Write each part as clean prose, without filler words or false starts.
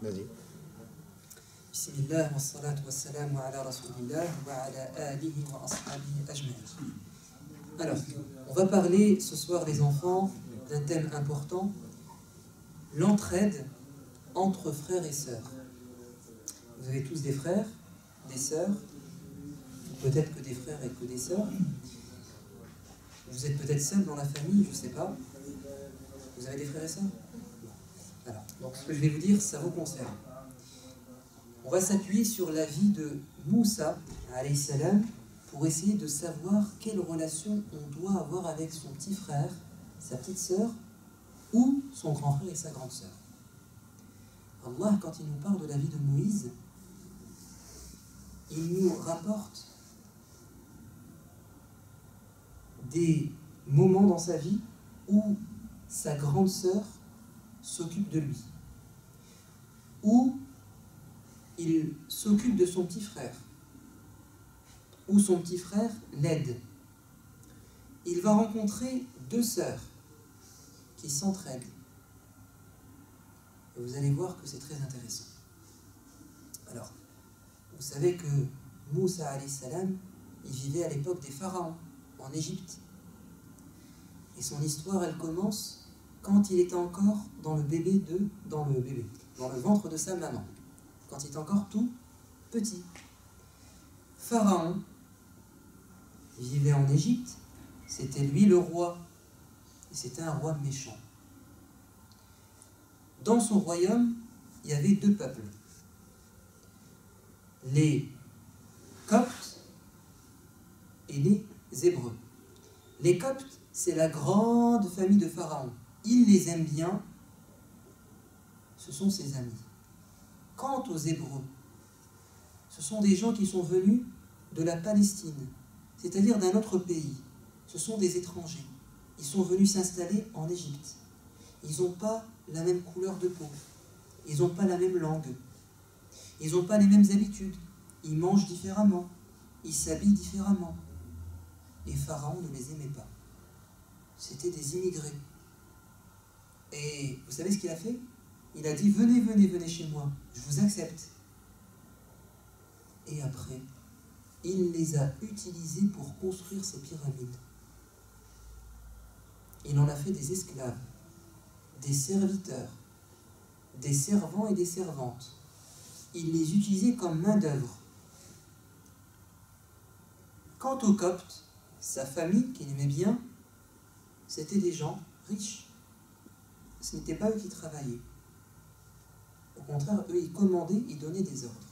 Vas-y. Bismillah wa salatu wa salamu ala rasulillah wa ala alihi wa ashabihi ajma'in. Alors, on va parler ce soir, les enfants, d'un thème important, l'entraide entre frères et sœurs. Vous avez tous des frères, des sœurs, peut-être que des frères et que des sœurs. Vous êtes peut-être seul dans la famille, je ne sais pas. Vous avez des frères et sœurs? Alors, donc ce que je vais vous dire, ça vous concerne. On va s'appuyer sur la vie de Moussa, alayhi salam, pour essayer de savoir quelle relation on doit avoir avec son petit frère, sa petite sœur, ou son grand frère et sa grande sœur. Allah, quand il nous parle de la vie de Moïse, il nous rapporte des moments dans sa vie où sa grande sœur s'occupe de lui, où il s'occupe de son petit frère, où son petit frère l'aide. Il va rencontrer deux sœurs qui s'entraident. Et vous allez voir que c'est très intéressant. Alors, vous savez que Moussa alayhi salam, il vivait à l'époque des pharaons, en Égypte. Et son histoire, elle commence quand il était encore dans le ventre de sa maman, quand il était encore tout petit. Pharaon, il vivait en Égypte, c'était lui le roi, et c'était un roi méchant. Dans son royaume, il y avait deux peuples, les Coptes et les Hébreux. Les Coptes, c'est la grande famille de Pharaon. Il les aime bien, ce sont ses amis. Quant aux Hébreux, ce sont des gens qui sont venus de la Palestine, c'est-à-dire d'un autre pays. Ce sont des étrangers. Ils sont venus s'installer en Égypte. Ils n'ont pas la même couleur de peau. Ils n'ont pas la même langue. Ils n'ont pas les mêmes habitudes. Ils mangent différemment. Ils s'habillent différemment. Et Pharaon ne les aimait pas. C'était des immigrés. Et vous savez ce qu'il a fait? Il a dit, venez, venez, venez chez moi, je vous accepte. Et après, il les a utilisés pour construire ces pyramides. Il en a fait des esclaves, des serviteurs, des servants et des servantes. Il les utilisait comme main-d'œuvre. Quant aux Coptes, sa famille, qu'il aimait bien, c'était des gens riches. Ce n'était pas eux qui travaillaient. Au contraire, eux, ils commandaient, ils donnaient des ordres.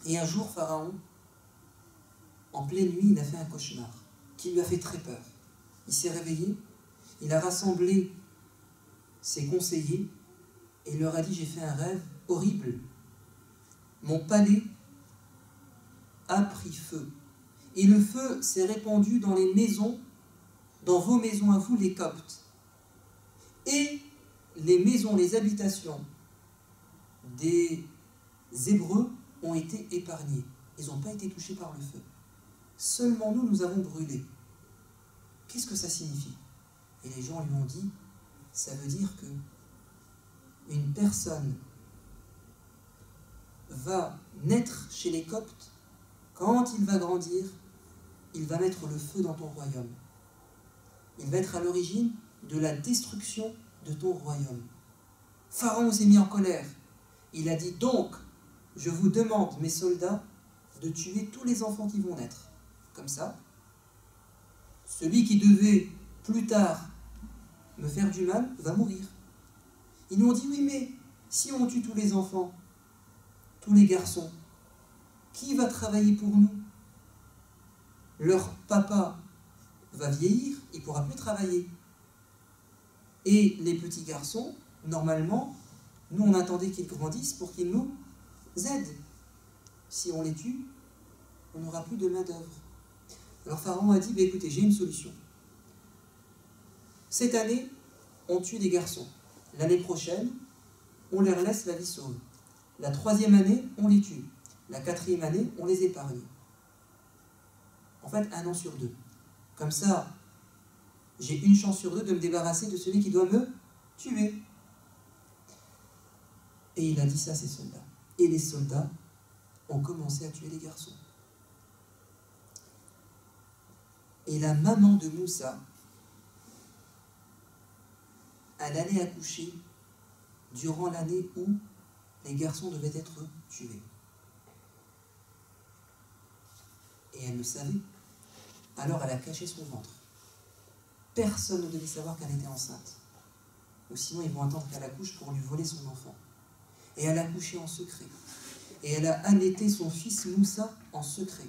Et un jour, Pharaon, en pleine nuit, il a fait un cauchemar qui lui a fait très peur. Il s'est réveillé, il a rassemblé ses conseillers et il leur a dit, j'ai fait un rêve horrible. Mon palais a pris feu. Et le feu s'est répandu dans les maisons, dans vos maisons à vous, les Coptes. Et les maisons, les habitations des Hébreux ont été épargnés. Ils n'ont pas été touchés par le feu. Seulement nous, nous avons brûlé. Qu'est-ce que ça signifie? Et les gens lui ont dit, ça veut dire que une personne va naître chez les Coptes, quand il va grandir, il va mettre le feu dans ton royaume. Il va être à l'origine de la destruction de ton royaume. Pharaon s'est mis en colère. Il a dit, donc, je vous demande, mes soldats, de tuer tous les enfants qui vont naître. Comme ça, celui qui devait plus tard me faire du mal va mourir. Ils nous ont dit, oui, mais si on tue tous les enfants, tous les garçons, qui va travailler pour nous? Leur papa va vieillir, il ne pourra plus travailler. Et les petits garçons, normalement, nous on attendait qu'ils grandissent pour qu'ils nous aident. Si on les tue, on n'aura plus de main d'œuvre. Alors Pharaon a dit, écoutez, j'ai une solution. Cette année, on tue des garçons. L'année prochaine, on leur laisse la vie sauve. La troisième année, on les tue. La quatrième année, on les épargne. En fait, 1 an sur 2. Comme ça, j'ai une chance sur 2 de me débarrasser de celui qui doit me tuer. Et il a dit ça à ses soldats. Et les soldats ont commencé à tuer les garçons. Et la maman de Moussa, elle allait accoucher durant l'année où les garçons devaient être tués. Et elle le savait. Alors elle a caché son ventre. Personne ne devait savoir qu'elle était enceinte. Ou sinon ils vont attendre qu'elle accouche pour lui voler son enfant. Et elle a accouché en secret. Et elle a allaité son fils Moussa en secret.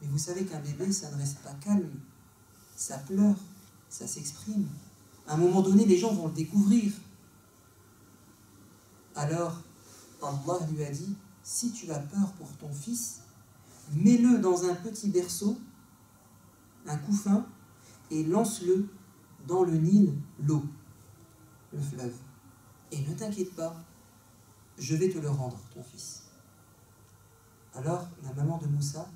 Mais vous savez qu'un bébé, ça ne reste pas calme. Ça pleure, ça s'exprime. À un moment donné, les gens vont le découvrir. Alors, Allah lui a dit, si tu as peur pour ton fils, mets-le dans un petit berceau, un couffin, et lance-le dans le Nil, l'eau, le fleuve. Et ne t'inquiète pas, je vais te le rendre, ton fils. Alors, la maman de Moussa,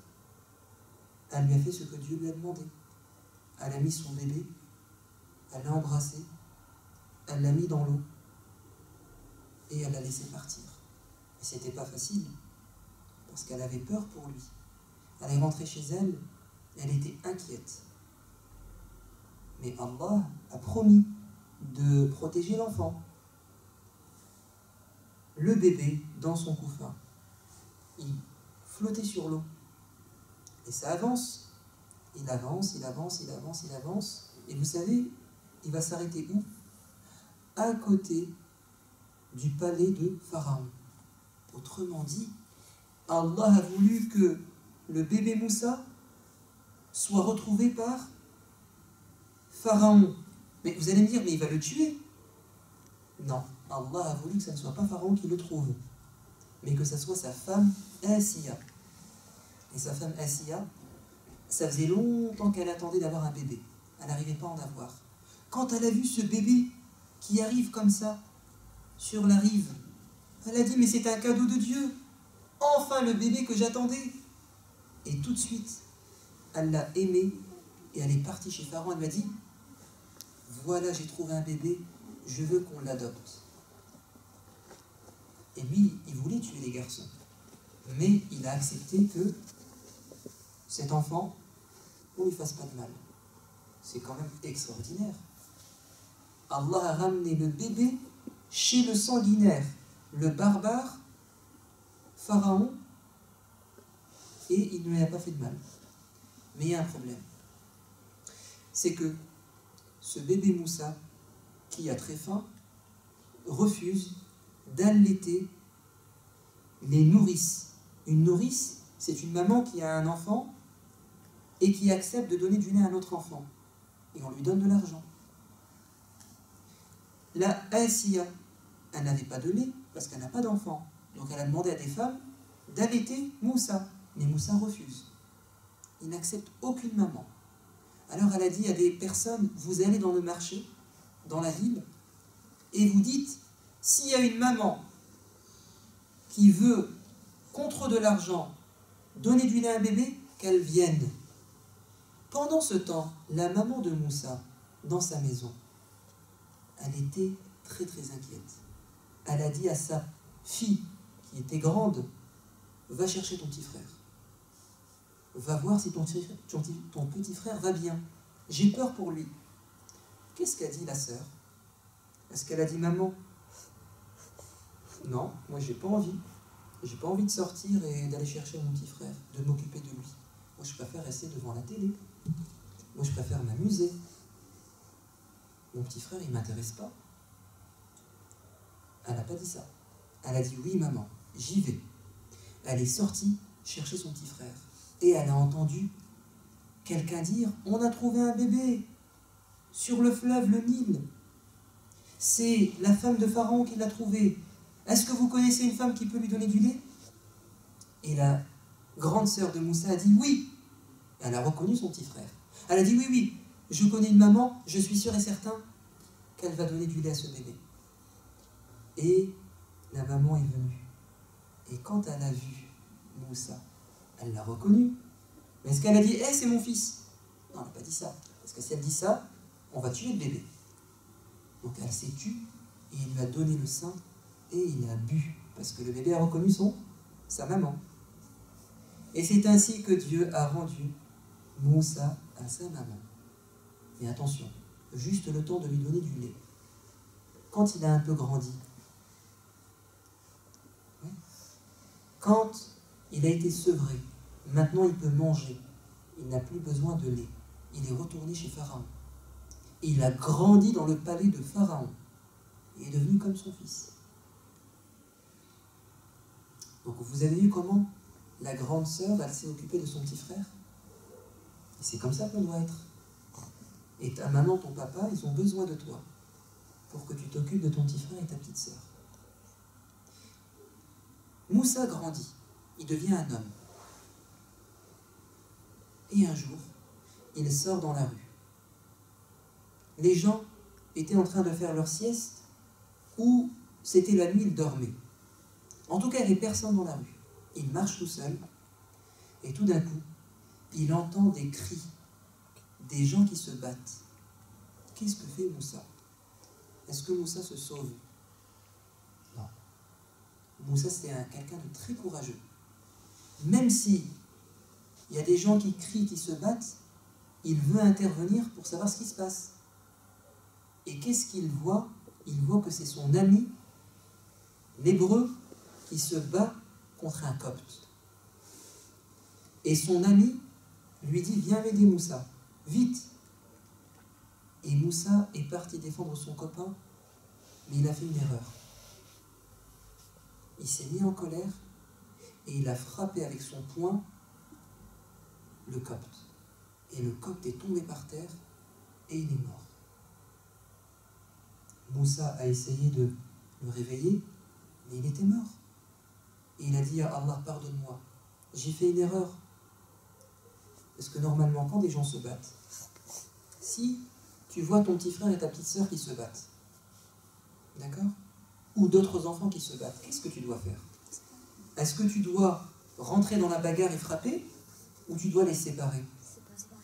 elle lui a fait ce que Dieu lui a demandé. Elle a mis son bébé, elle l'a embrassé, elle l'a mis dans l'eau, et elle l'a laissé partir. Et c'était pas facile, parce qu'elle avait peur pour lui. Elle est rentrée chez elle, elle était inquiète. Mais Allah a promis de protéger l'enfant. Le bébé, dans son couffin, il flottait sur l'eau. Et ça avance. Il avance, il avance, il avance, il avance. Et vous savez, il va s'arrêter où? À côté du palais de Pharaon. Autrement dit, Allah a voulu que le bébé Moussa soit retrouvé par Pharaon. Mais vous allez me dire, mais il va le tuer. Non, Allah a voulu que ce ne soit pas Pharaon qui le trouve, mais que ce soit sa femme Asiya. Et sa femme Asiya, ça faisait longtemps qu'elle attendait d'avoir un bébé. Elle n'arrivait pas à en avoir. Quand elle a vu ce bébé qui arrive comme ça, sur la rive, elle a dit, mais c'est un cadeau de Dieu. Enfin le bébé que j'attendais. Et tout de suite, elle l'a aimé et elle est partie chez Pharaon. Elle lui a dit, voilà, j'ai trouvé un bébé, je veux qu'on l'adopte. Et lui, il voulait tuer les garçons. Mais il a accepté que cet enfant, on ne lui fasse pas de mal. C'est quand même extraordinaire. Allah a ramené le bébé chez le sanguinaire, le barbare, Pharaon, et il ne lui a pas fait de mal. Mais il y a un problème. C'est que ce bébé Moussa, qui a très faim, refuse d'allaiter les nourrices. Une nourrice, c'est une maman qui a un enfant et qui accepte de donner du lait à un autre enfant. Et on lui donne de l'argent. La Asiya, elle n'avait pas de lait parce qu'elle n'a pas d'enfant. Donc elle a demandé à des femmes d'allaiter Moussa. Mais Moussa refuse. Il n'accepte aucune maman. Alors elle a dit à des personnes, vous allez dans le marché, dans la ville, et vous dites, s'il y a une maman qui veut, contre de l'argent, donner du lait à un bébé, qu'elle vienne. Pendant ce temps, la maman de Moussa, dans sa maison, elle était très très inquiète. Elle a dit à sa fille, qui était grande, va chercher ton petit frère. Va voir si ton petit frère va bien. J'ai peur pour lui. Qu'est-ce qu'a dit la sœur? Est-ce qu'elle a dit, maman, non, moi j'ai pas envie. J'ai pas envie de sortir et d'aller chercher mon petit frère, de m'occuper de lui. Moi je préfère rester devant la télé. Moi je préfère m'amuser. Mon petit frère il m'intéresse pas. Elle n'a pas dit ça. Elle a dit, oui maman, j'y vais. Elle est sortie chercher son petit frère. Et elle a entendu quelqu'un dire, on a trouvé un bébé sur le fleuve, le Nil. C'est la femme de Pharaon qui l'a trouvé. Est-ce que vous connaissez une femme qui peut lui donner du lait? Et la grande sœur de Moussa a dit oui. Elle a reconnu son petit frère. Elle a dit oui, oui, je connais une maman, je suis sûr et certain qu'elle va donner du lait à ce bébé. Et la maman est venue. Et quand elle a vu Moussa, elle l'a reconnu. Mais est-ce qu'elle a dit, hey, c'est mon fils? Non, elle n'a pas dit ça. Parce que si elle dit ça, on va tuer le bébé. Donc elle s'est tue et il lui a donné le sein et il a bu parce que le bébé a reconnu sa maman. Et c'est ainsi que Dieu a rendu Moussa à sa maman. Mais attention, juste le temps de lui donner du lait. Quand il a un peu grandi, quand il a été sevré, maintenant il peut manger, il n'a plus besoin de lait. Il est retourné chez Pharaon. Et il a grandi dans le palais de Pharaon. Il est devenu comme son fils. Donc vous avez vu comment la grande sœur, elle s'est occupée de son petit frère. Et c'est comme ça qu'on doit être. Et ta maman, ton papa, ils ont besoin de toi pour que tu t'occupes de ton petit frère et ta petite sœur. Moussa grandit, il devient un homme. Et un jour, il sort dans la rue. Les gens étaient en train de faire leur sieste ou c'était la nuit, ils dormaient. En tout cas, il n'y avait personne dans la rue. Il marche tout seul et tout d'un coup, il entend des cris, des gens qui se battent. Qu'est-ce que fait Moussa? Est-ce que Moussa se sauve? Non. Moussa, c'était quelqu'un de très courageux. Même si il y a des gens qui crient, qui se battent, il veut intervenir pour savoir ce qui se passe. Et qu'est-ce qu'il voit? Il voit que c'est son ami, l'hébreu, qui se bat contre un copte. Et son ami lui dit, viens m'aider Moussa, vite. Et Moussa est parti défendre son copain, mais il a fait une erreur. Il s'est mis en colère et il a frappé avec son poing le copte. Et le copte est tombé par terre et il est mort. Moussa a essayé de le réveiller, mais il était mort. Et il a dit à Allah, pardonne-moi, j'ai fait une erreur. Parce que normalement, quand des gens se battent, si tu vois ton petit frère et ta petite sœur qui se battent, d'accord? Ou d'autres enfants qui se battent, qu'est-ce que tu dois faire? Est-ce que tu dois rentrer dans la bagarre et frapper, ou tu dois les séparer?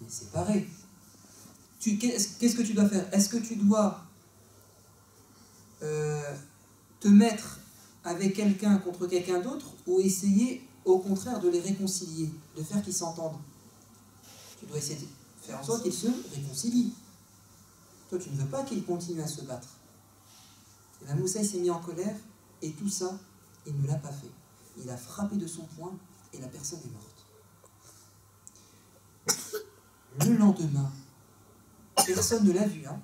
Les séparer. Qu'est-ce que tu dois faire? Est-ce que tu dois te mettre avec quelqu'un contre quelqu'un d'autre, ou essayer au contraire de les réconcilier, de faire qu'ils s'entendent? Tu dois essayer de faire en sorte qu'ils se réconcilient. Toi, tu ne veux pas qu'ils continuent à se battre. Et bien Moussa, il s'est mis en colère, et tout ça, il ne l'a pas fait. Il a frappé de son poing, et la personne est morte. Le lendemain, personne ne l'a vu. Hein.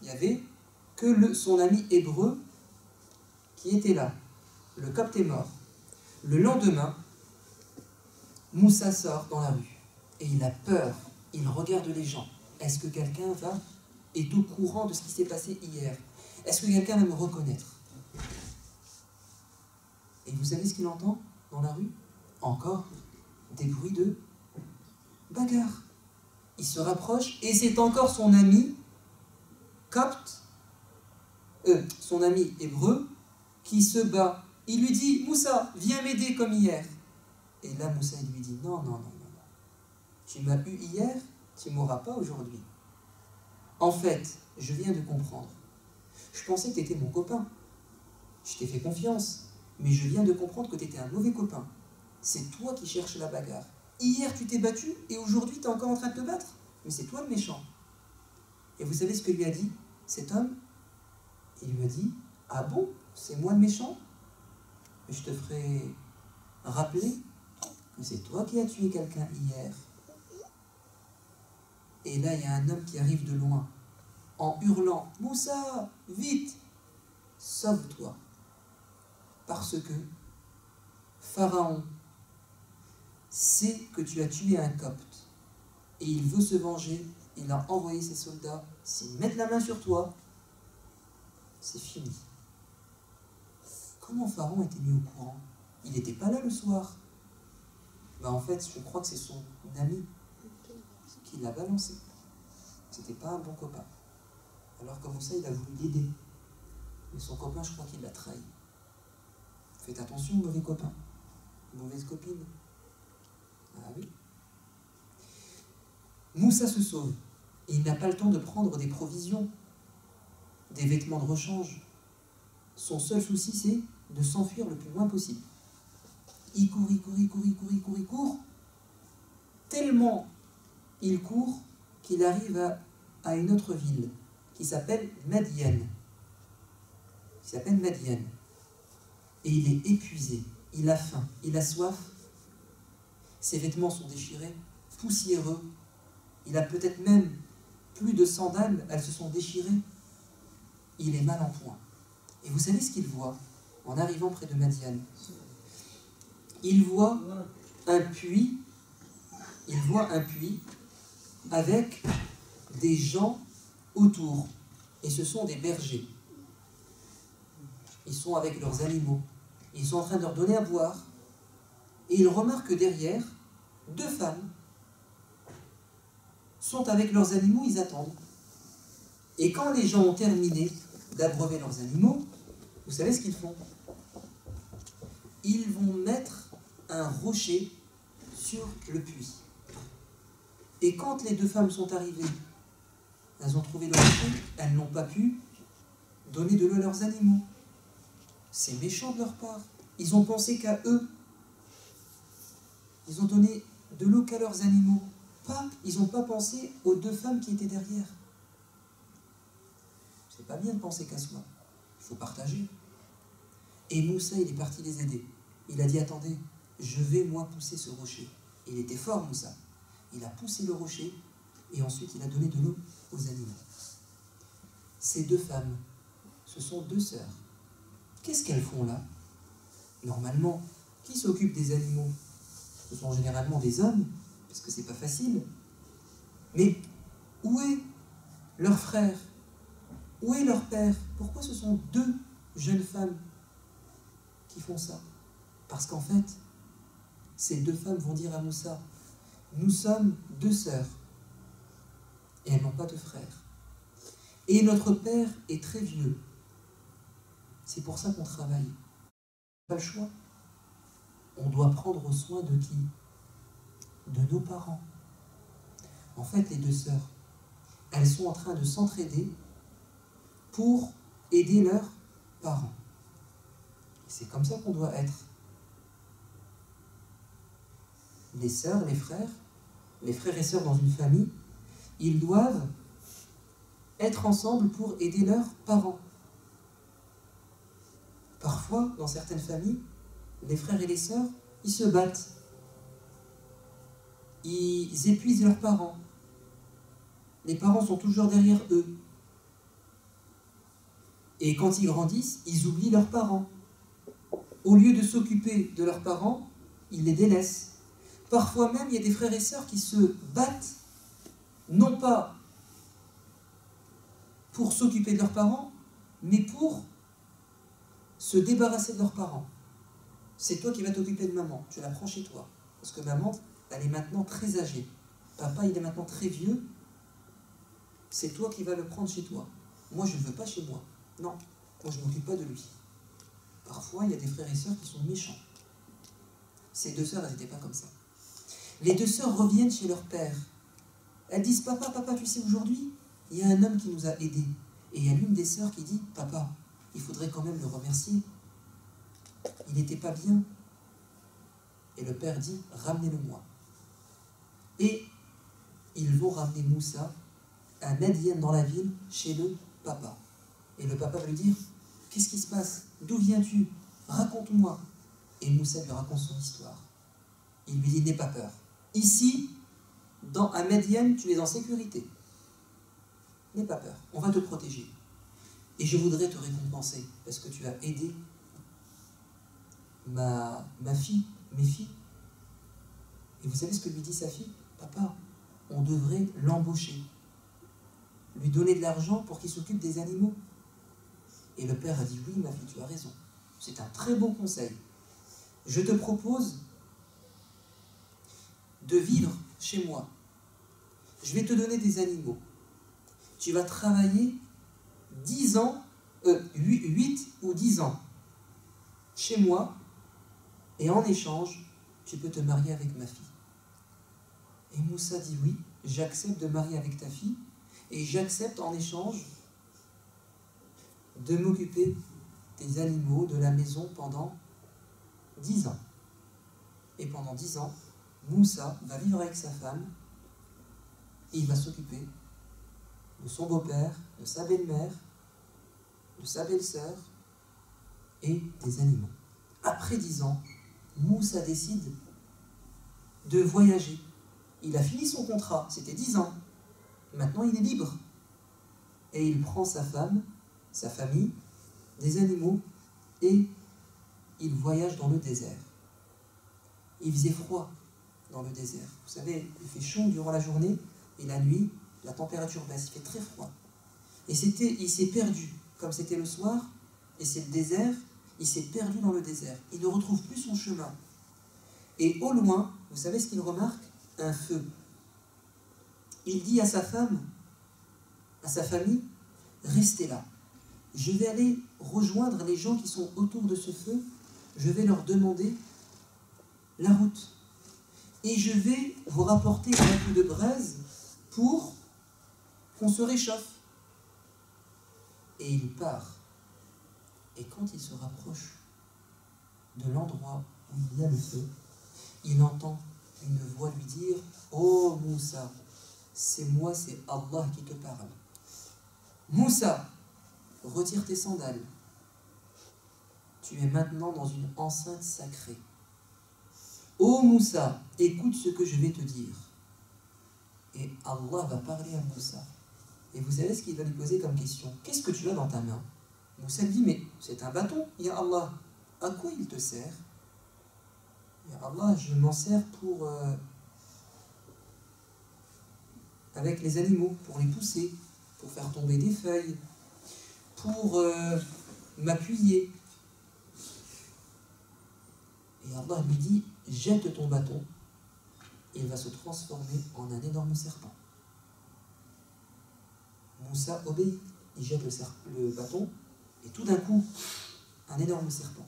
Il n'y avait que son ami hébreu qui était là. Le copte est mort. Le lendemain, Moussa sort dans la rue, et il a peur. Il regarde les gens. Est-ce que quelqu'un est au courant de ce qui s'est passé hier? Est-ce que quelqu'un va me reconnaître? Et vous savez ce qu'il entend dans la rue? Encore des bruits de bagarre. Il se rapproche et c'est encore son ami copte, son ami hébreu, qui se bat. Il lui dit, Moussa, viens m'aider comme hier. Et là, Moussa il lui dit, non, non, non, non, non. Tu m'as eu hier, tu ne m'auras pas aujourd'hui. En fait, je viens de comprendre. Je pensais que tu étais mon copain. Je t'ai fait confiance. Mais je viens de comprendre que tu étais un mauvais copain. C'est toi qui cherches la bagarre. Hier, tu t'es battu et aujourd'hui, tu es encore en train de te battre. Mais c'est toi le méchant. Et vous savez ce que lui a dit cet homme? Il lui a dit, ah bon, c'est moi le méchant? Mais je te ferai rappeler que c'est toi qui as tué quelqu'un hier. Et là, il y a un homme qui arrive de loin, en hurlant, Moussa, vite, sauve-toi. Parce que Pharaon sait que tu as tué un copte et il veut se venger. Il a envoyé ses soldats. S'ils mettent la main sur toi, c'est fini. Comment Pharaon était mis au courant? Il n'était pas là le soir. Ben en fait, je crois que c'est son ami qui l'a balancé. C'était pas un bon copain. Alors comme ça, il a voulu l'aider. Mais son copain, je crois qu'il l'a trahi. Faites attention, mauvais copain, mauvaise copine. Ah oui. Moussa se sauve. Et il n'a pas le temps de prendre des provisions, des vêtements de rechange. Son seul souci, c'est de s'enfuir le plus loin possible. Il court, il court, il court, il court, il court, il court. Tellement il court qu'il arrive à une autre ville qui s'appelle Madian. Et il est épuisé, il a faim, il a soif. Ses vêtements sont déchirés, poussiéreux. Il a peut-être même plus de sandales, elles se sont déchirées. Il est mal en point. Et vous savez ce qu'il voit en arrivant près de Madian? Il voit un puits, avec des gens autour. Et ce sont des bergers. Ils sont avec leurs animaux. Ils sont en train de leur donner à boire. Et il remarque que derrière, 2 femmes sont avec leurs animaux, ils attendent. Et quand les gens ont terminé d'abreuver leurs animaux, vous savez ce qu'ils font? Ils vont mettre un rocher sur le puits. Et quand les 2 femmes sont arrivées, elles ont trouvé le rocher, elles n'ont pas pu donner de l'eau à leurs animaux. C'est méchant de leur part. Ils ont pensé qu'à eux. Ils ont donné de l'eau qu'à leurs animaux. Ils n'ont pas pensé aux 2 femmes qui étaient derrière. C'est pas bien de penser qu'à soi. Il faut partager. Et Moussa, il est parti les aider. Il a dit, attendez, je vais moi pousser ce rocher. Il était fort, Moussa. Il a poussé le rocher et ensuite il a donné de l'eau aux animaux. Ces 2 femmes, ce sont 2 sœurs. Qu'est-ce qu'elles font là? Normalement, qui s'occupe des animaux? Ce sont généralement des hommes, parce que c'est pas facile. Mais où est leur frère? Où est leur père? Pourquoi ce sont 2 jeunes femmes qui font ça? Parce qu'en fait, ces 2 femmes vont dire à Moussa, nous sommes 2 sœurs, et elles n'ont pas de frère. Et notre père est très vieux. C'est pour ça qu'on travaille. Pas le choix. On doit prendre soin de qui? De nos parents. En fait, les 2 sœurs, elles sont en train de s'entraider pour aider leurs parents. C'est comme ça qu'on doit être. Les sœurs, les frères et sœurs dans une famille, ils doivent être ensemble pour aider leurs parents. Parfois, dans certaines familles, les frères et les sœurs, ils se battent. Ils épuisent leurs parents. Les parents sont toujours derrière eux. Et quand ils grandissent, ils oublient leurs parents. Au lieu de s'occuper de leurs parents, ils les délaissent. Parfois même, il y a des frères et sœurs qui se battent, non pas pour s'occuper de leurs parents, mais pour se débarrasser de leurs parents. C'est toi qui vas t'occuper de maman, tu la prends chez toi. Parce que maman, elle est maintenant très âgée. Papa, il est maintenant très vieux. C'est toi qui vas le prendre chez toi. Moi, je ne le veux pas chez moi. Non, moi, je ne m'occupe pas de lui. Parfois, il y a des frères et sœurs qui sont méchants. Ces 2 sœurs, elles n'étaient pas comme ça. Les 2 sœurs reviennent chez leur père. Elles disent, papa, tu sais, aujourd'hui, il y a un homme qui nous a aidés. Et il y a l'une des sœurs qui dit, papa, il faudrait quand même le remercier. Il n'était pas bien. Et le père dit, ramenez-le-moi. Et ils vont ramener Moussa à Madian dans la ville, chez le papa. Et le papa va lui dire, qu'est-ce qui se passe? D'où viens-tu? Raconte-moi. Et Moussa lui raconte son histoire. Il lui dit, n'aie pas peur. Ici, à Madian, tu es en sécurité. N'aie pas peur, on va te protéger. Et je voudrais te récompenser, parce que tu as aidé ma fille, mes filles. Et vous savez ce que lui dit sa fille? Papa, on devrait l'embaucher, lui donner de l'argent pour qu'il s'occupe des animaux. Et le père a dit, oui ma fille, tu as raison. C'est un très bon conseil. Je te propose de vivre chez moi. Je vais te donner des animaux. Tu vas travailler 10 ans, 8 ou 10 ans chez moi, et en échange, tu peux te marier avec ma fille. Et Moussa dit oui, j'accepte de marier avec ta fille, et j'accepte en échange de m'occuper tes animaux de la maison pendant 10 ans. Et pendant 10 ans, Moussa va vivre avec sa femme et il va s'occuper de son beau-père, de sa belle-mère, de sa belle-sœur et des animaux. Après 10 ans, Moussa décide de voyager. Il a fini son contrat, c'était 10 ans. Maintenant, il est libre. Et il prend sa femme, sa famille, des animaux et il voyage dans le désert. Il faisait froid dans le désert. Vous savez, il fait chaud durant la journée et la nuit, la température baisse, il fait très froid. Et il s'est perdu, comme c'était le soir, et c'est le désert, il s'est perdu dans le désert. Il ne retrouve plus son chemin. Et au loin, vous savez ce qu'il remarque? Un feu. Il dit à sa femme, à sa famille, restez là. Je vais aller rejoindre les gens qui sont autour de ce feu. Je vais leur demander la route. Et je vais vous rapporter un peu de braise pour qu'on se réchauffe. Et il part. Et quand il se rapproche de l'endroit où il y a le feu, il entend une voix lui dire « Oh Moussa, c'est moi, c'est Allah qui te parle. Moussa, retire tes sandales. Tu es maintenant dans une enceinte sacrée. Oh Moussa, écoute ce que je vais te dire. » Et Allah va parler à Moussa. Et vous savez ce qu'il va lui poser comme question? Qu'est-ce que tu as dans ta main? Moussa lui dit, mais c'est un bâton, ya Allah. À quoi il te sert? Ya Allah, je m'en sers pour avec les animaux, pour les pousser, pour faire tomber des feuilles, pour m'appuyer. Et Allah lui dit, jette ton bâton, il va se transformer en un énorme serpent. Moussa obéit, il jette le bâton, et tout d'un coup, un énorme serpent.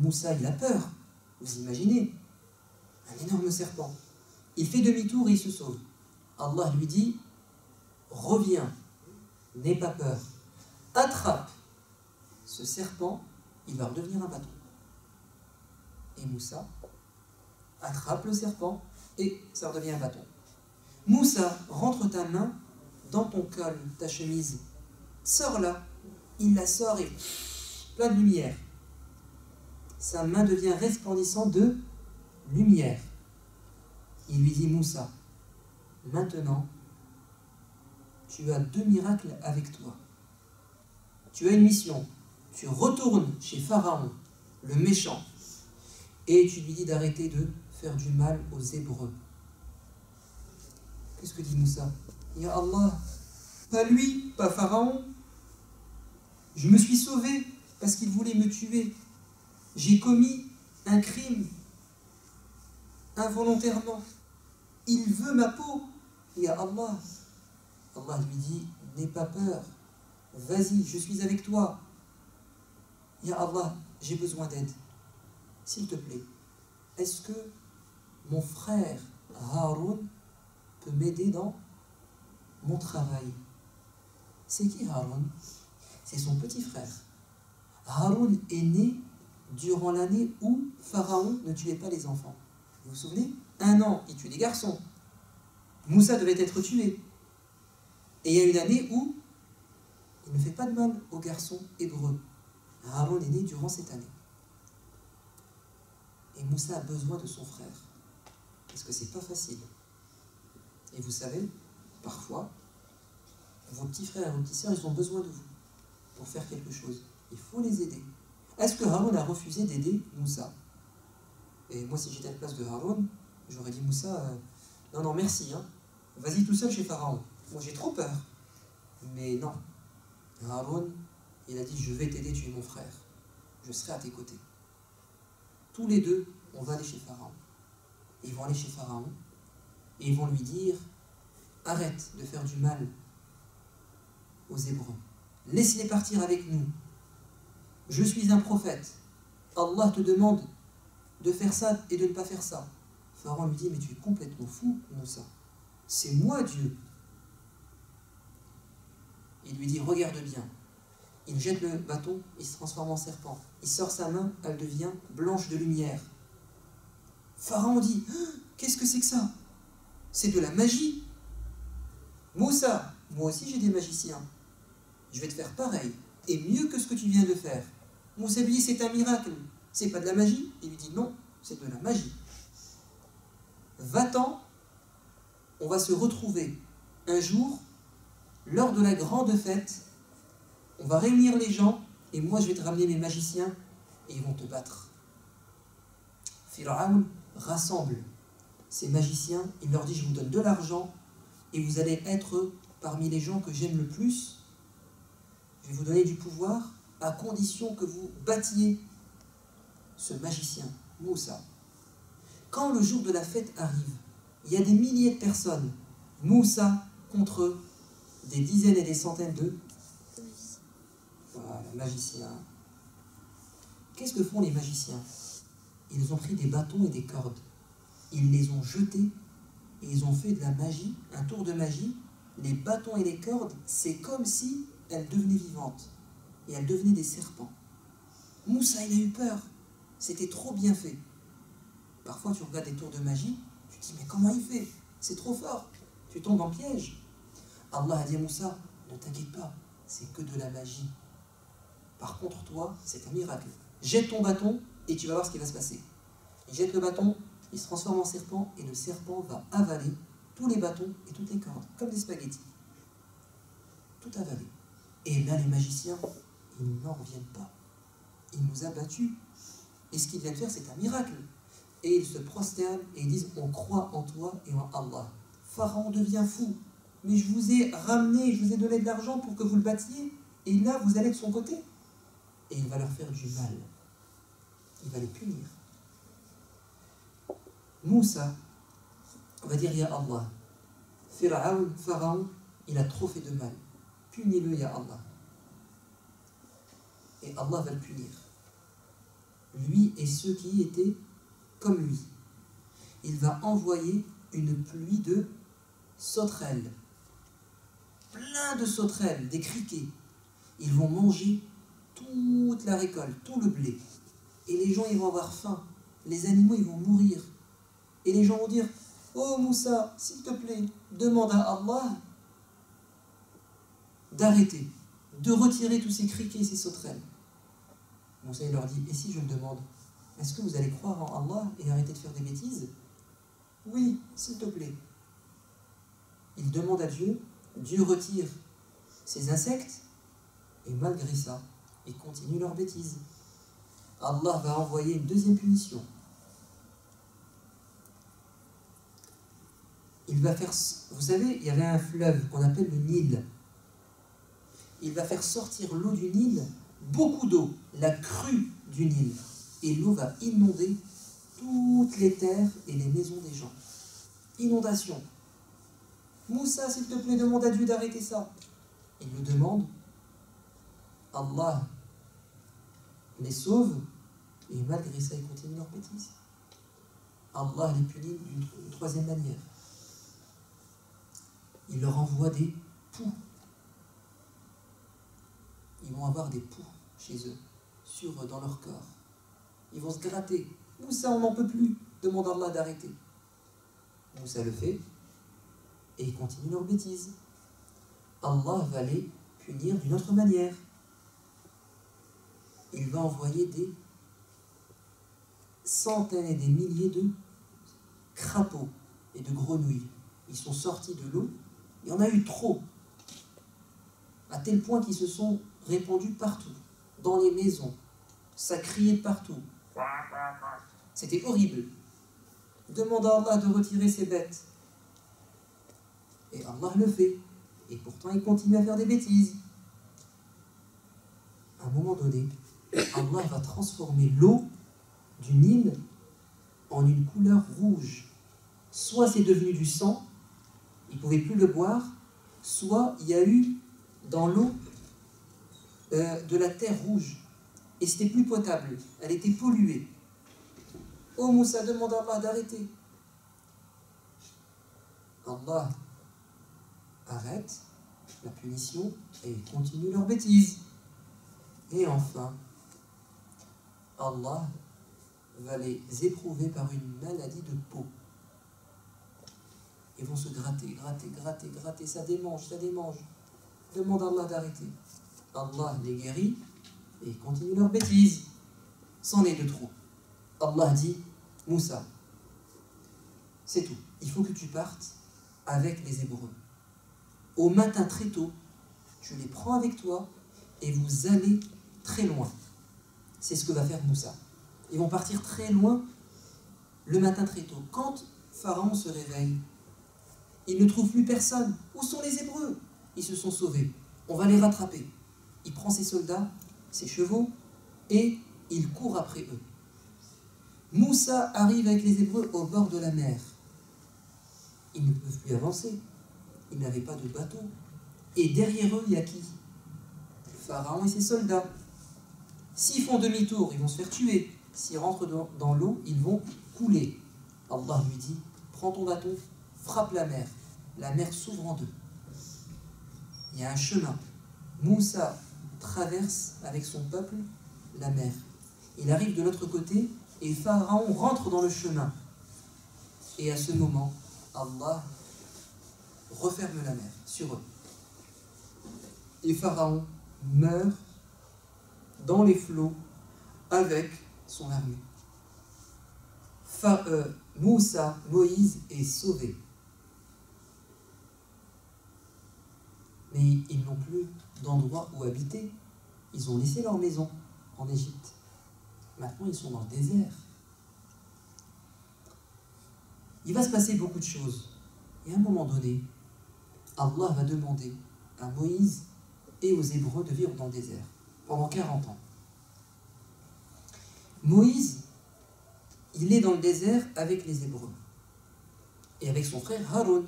Moussa, il a peur, vous imaginez, un énorme serpent. Il fait demi-tour et il se sauve. Allah lui dit, reviens, n'aie pas peur, attrape ce serpent, il va redevenir un bâton. Et Moussa attrape le serpent et ça redevient un bâton. Moussa, rentre ta main dans ton col, ta chemise, sors-la. Il la sort et plein de lumière. Sa main devient resplendissante de lumière. Il lui dit, Moussa, maintenant, tu as 2 miracles avec toi. Tu as une mission. Tu retournes chez Pharaon, le méchant, et tu lui dis d'arrêter de faire du mal aux Hébreux. Qu'est-ce que dit Moussa? Ya Allah, pas lui, pas Pharaon. Je me suis sauvé parce qu'il voulait me tuer. J'ai commis un crime involontairement. Il veut ma peau. Ya Allah. Allah lui dit, n'aie pas peur. Vas-y, je suis avec toi. Ya Allah, j'ai besoin d'aide. S'il te plaît, est-ce que mon frère Haroun peut m'aider dans mon travail? C'est qui Haroun? C'est son petit frère. Haroun est né durant l'année où Pharaon ne tuait pas les enfants. Vous vous souvenez? 1 an, il tue des garçons. Moussa devait être tué. Et il y a une année où il ne fait pas de mal aux garçons hébreux. Haroun est né durant cette année. Et Moussa a besoin de son frère. Parce que c'est pas facile. Et vous savez, parfois, vos petits frères et vos petites sœurs, ils ont besoin de vous pour faire quelque chose. Il faut les aider. Est-ce que Haroun a refusé d'aider Moussa? Et moi, si j'étais à la place de Haroun, j'aurais dit Moussa, non, non, merci, hein. Vas-y tout seul chez Pharaon. Moi, j'ai trop peur. Mais non. Haroun, il a dit, je vais t'aider, tu es mon frère. Je serai à tes côtés. Tous les deux, on va aller chez Pharaon. Ils vont aller chez Pharaon et ils vont lui dire, arrête de faire du mal aux Hébreux. Laisse-les partir avec nous. Je suis un prophète. Allah te demande de faire ça et de ne pas faire ça. Pharaon lui dit, mais tu es complètement fou, Moussa. C'est moi Dieu. Il lui dit, regarde bien. Il jette le bâton, il se transforme en serpent. Il sort sa main, elle devient blanche de lumière. Pharaon dit, qu'est-ce que c'est que ça? C'est de la magie. Moussa, moi aussi j'ai des magiciens. Je vais te faire pareil, et mieux que ce que tu viens de faire. Moussa lui dit, c'est un miracle. C'est pas de la magie? Il lui dit, non, c'est de la magie. Va-t'en, on va se retrouver un jour, lors de la grande fête. On va réunir les gens, et moi je vais te ramener mes magiciens, et ils vont te battre. Pharaon rassemble ces magiciens, il leur dit, je vous donne de l'argent, et vous allez être parmi les gens que j'aime le plus. Je vais vous donner du pouvoir, à condition que vous battiez ce magicien, Moussa. Quand le jour de la fête arrive, il y a des milliers de personnes, Moussa contre des dizaines et des centaines de magiciens. Qu'est-ce que font les magiciens? Ils ont pris des bâtons et des cordes. Ils les ont jetés et ils ont fait de la magie, un tour de magie. Les bâtons et les cordes, c'est comme si elles devenaient vivantes et elles devenaient des serpents. Moussa, il a eu peur. C'était trop bien fait. Parfois, tu regardes des tours de magie, tu te dis, mais comment il fait? C'est trop fort. Tu tombes en piège. Allah a dit à Moussa, ne t'inquiète pas, c'est que de la magie. Par contre, toi, c'est un miracle. Jette ton bâton et tu vas voir ce qui va se passer. Il jette le bâton, il se transforme en serpent et le serpent va avaler tous les bâtons et toutes les cordes, comme des spaghettis. Tout avalé. Et là, les magiciens, ils n'en reviennent pas. Il nous a battus. Et ce qu'il vient de faire, c'est un miracle. Et ils se prosternent et ils disent, on croit en toi et en Allah. Pharaon devient fou. Mais je vous ai ramené, je vous ai donné de l'argent pour que vous le battiez. Et là, vous allez de son côté. Et il va leur faire du mal. Il va les punir. Moussa va dire, ya Allah, Pharaon, il a trop fait de mal. Punis-le, ya Allah. Et Allah va le punir. Lui et ceux qui étaient comme lui. Il va envoyer une pluie de sauterelles. Plein de sauterelles, des criquets. Ils vont manger toute la récolte, tout le blé. Et les gens, ils vont avoir faim. Les animaux, ils vont mourir. Et les gens vont dire, oh Moussa, s'il te plaît, demande à Allah d'arrêter, de retirer tous ces criquets et ces sauterelles. Moussa, il leur dit, et si je le demande, est-ce que vous allez croire en Allah et arrêter de faire des bêtises? Oui, s'il te plaît. Il demande à Dieu, Dieu retire ces insectes, et malgré ça, ils continuent leurs bêtises. Allah va envoyer une deuxième punition. Il va faire, vous savez, il y avait un fleuve qu'on appelle le Nil. Il va faire sortir l'eau du Nil, beaucoup d'eau, la crue du Nil. Et l'eau va inonder toutes les terres et les maisons des gens. Inondation. Moussa, s'il te plaît, demande à Dieu d'arrêter ça. Il le demande. Allah les sauve, et malgré ça, ils continuent leur bêtise. Allah les punit d'une troisième manière. Il leur envoie des poux. Ils vont avoir des poux chez eux, dans leur corps. Ils vont se gratter. Moussa, on n'en peut plus. Demande à Allah d'arrêter. Moussa le fait, et ils continuent leur bêtise. Allah va les punir d'une autre manière. Il va envoyer des centaines et des milliers de crapauds et de grenouilles. Ils sont sortis de l'eau. Il y en a eu trop, à tel point qu'ils se sont répandus partout, dans les maisons. Ça criait de partout. C'était horrible. Demande à Allah de retirer ces bêtes. Et Allah le fait. Et pourtant, il continue à faire des bêtises. À un moment donné, Allah va transformer l'eau du Nil en une couleur rouge. Soit c'est devenu du sang, ils ne pouvaient plus le boire, soit il y a eu dans l'eau de la terre rouge. Et c'était plus potable, elle était polluée. Oh Moussa, demande à Allah d'arrêter. Allah arrête la punition et continue leur bêtise. Et enfin, Allah va les éprouver par une maladie de peau. Ils vont se gratter, ça démange. Demande à Allah d'arrêter. Allah les guérit et ils continuent leur bêtise. C'en est de trop. Allah dit, Moussa, c'est tout. Il faut que tu partes avec les Hébreux. Au matin très tôt, tu les prends avec toi et vous allez très loin. C'est ce que va faire Moussa. Ils vont partir très loin le matin très tôt. Quand Pharaon se réveille, il ne trouve plus personne. Où sont les Hébreux? Ils se sont sauvés. On va les rattraper. Il prend ses soldats, ses chevaux, et il court après eux. Moussa arrive avec les Hébreux au bord de la mer. Ils ne peuvent plus avancer. Ils n'avaient pas de bateau. Et derrière eux, il y a qui? Pharaon et ses soldats. S'ils font demi-tour, ils vont se faire tuer. S'ils rentrent dans l'eau, ils vont couler. Allah lui dit, prends ton bâton, frappe la mer. La mer s'ouvre en deux. Il y a un chemin. Moussa traverse avec son peuple la mer. Il arrive de l'autre côté et Pharaon rentre dans le chemin. Et à ce moment, Allah referme la mer sur eux. Et Pharaon meurt dans les flots avec son armée. Moussa, Moïse, est sauvé. Mais ils n'ont plus d'endroit où habiter. Ils ont laissé leur maison en Égypte. Maintenant, ils sont dans le désert. Il va se passer beaucoup de choses. Et à un moment donné, Allah va demander à Moïse et aux Hébreux de vivre dans le désert pendant 40 ans. Moïse, il est dans le désert avec les Hébreux et avec son frère Haroun.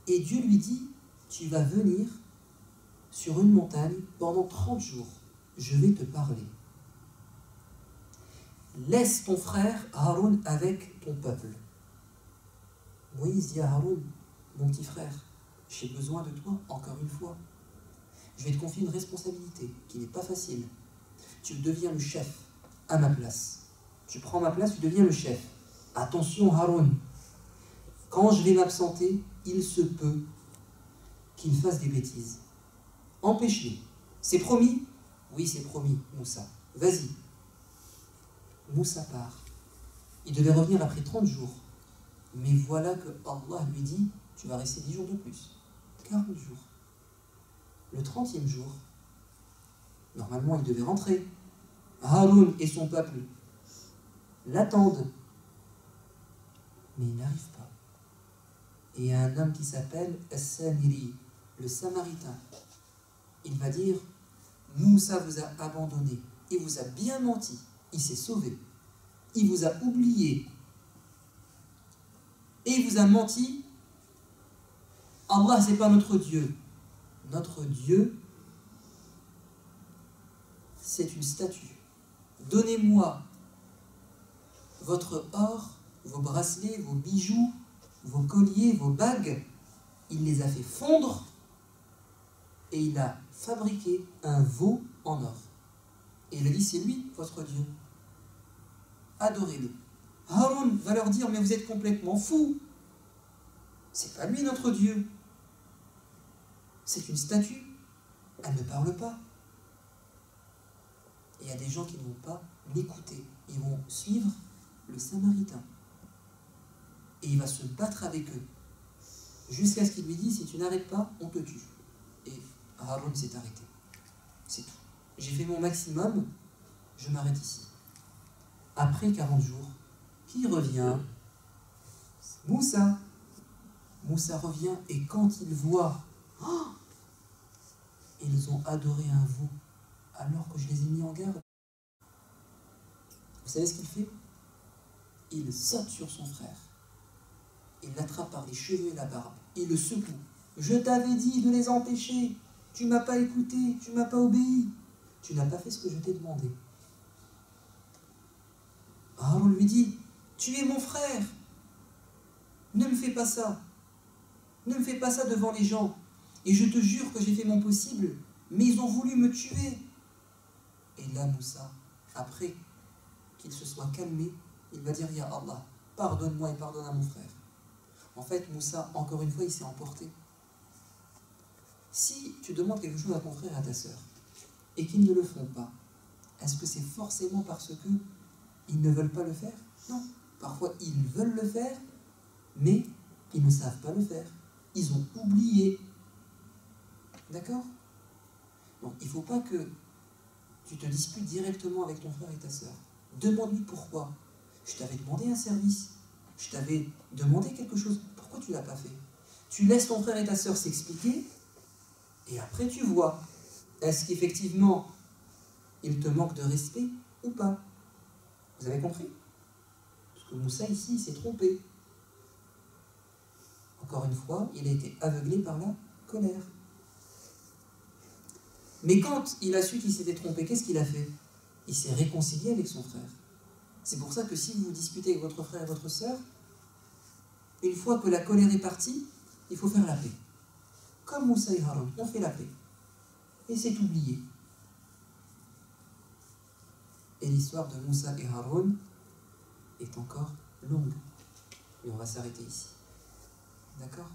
Et Dieu lui dit, tu vas venir sur une montagne pendant 30 jours. Je vais te parler. Laisse ton frère Haroun avec ton peuple. Moïse dit à Haroun, mon petit frère, j'ai besoin de toi encore une fois. Je vais te confier une responsabilité qui n'est pas facile. Tu deviens le chef à ma place. Tu prends ma place, tu deviens le chef. Attention Haroun, quand je vais m'absenter, il se peut qu'il fasse des bêtises. Empêche-les. C'est promis? Oui, c'est promis, Moussa. Vas-y. Moussa part. Il devait revenir après 30 jours. Mais voilà que Allah lui dit, tu vas rester 10 jours de plus. 40 jours. Le 30e jour, normalement il devait rentrer. Haroun et son peuple l'attendent. Mais il n'arrive pas. Et il y a un homme qui s'appelle As-Samiri, le Samaritain. Il va dire, Moussa vous a abandonné. Il vous a bien menti. Il s'est sauvé. Il vous a oublié. Et il vous a menti. Allah, ce n'est pas notre Dieu. Notre Dieu, c'est une statue. Donnez-moi votre or, vos bracelets, vos bijoux, vos colliers, vos bagues. Il les a fait fondre et il a fabriqué un veau en or. Et il a dit, c'est lui, votre Dieu. Adorez-le. Haroun va leur dire, mais vous êtes complètement fous. C'est pas lui notre Dieu. C'est une statue. Elle ne parle pas. Et il y a des gens qui ne vont pas l'écouter. Ils vont suivre le Samaritain. Et il va se battre avec eux. Jusqu'à ce qu'il lui dise, si tu n'arrêtes pas, on te tue. Et Haroun s'est arrêté. C'est tout. J'ai fait mon maximum, je m'arrête ici. Après 40 jours, qui revient? Moussa. Moussa revient et quand il voit, oh, ils ont adoré un veau alors que je les ai mis en garde. Vous savez ce qu'il fait? Il saute sur son frère. Il l'attrape par les cheveux et la barbe. Il le secoue. Je t'avais dit de les empêcher. Tu m'as pas écouté, tu m'as pas obéi. Tu n'as pas fait ce que je t'ai demandé. Haroun lui dit, tu es mon frère. Ne me fais pas ça. Ne me fais pas ça devant les gens. Et je te jure que j'ai fait mon possible, mais ils ont voulu me tuer. Et là, Moussa, après qu'il se soit calmé, il va dire « Ya Allah, pardonne-moi et pardonne à mon frère ». En fait, Moussa, encore une fois, il s'est emporté. Si tu demandes quelque chose à ton frère et à ta sœur, et qu'ils ne le font pas, est-ce que c'est forcément parce qu'ils ne veulent pas le faire? Non. Parfois, ils veulent le faire, mais ils ne savent pas le faire. Ils ont oublié. D'accord? Donc, il ne faut pas que tu te disputes directement avec ton frère et ta sœur. Demande-lui pourquoi. Je t'avais demandé un service. Je t'avais demandé quelque chose. Pourquoi tu ne l'as pas fait? Tu laisses ton frère et ta sœur s'expliquer, et après tu vois, est-ce qu'effectivement, il te manque de respect ou pas? Vous avez compris? Parce que Moussa, ici, il s'est trompé. Encore une fois, il a été aveuglé par la colère. Mais quand il a su qu'il s'était trompé, qu'est-ce qu'il a fait? Il s'est réconcilié avec son frère. C'est pour ça que si vous disputez avec votre frère et votre sœur, une fois que la colère est partie, il faut faire la paix. Comme Moussa et Haroun, on fait la paix. Et c'est oublié. Et l'histoire de Moussa et Haroun est encore longue. Et on va s'arrêter ici. D'accord?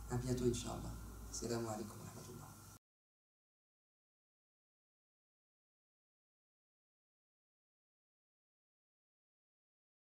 À bientôt, Inch'Allah. Salam alaikum.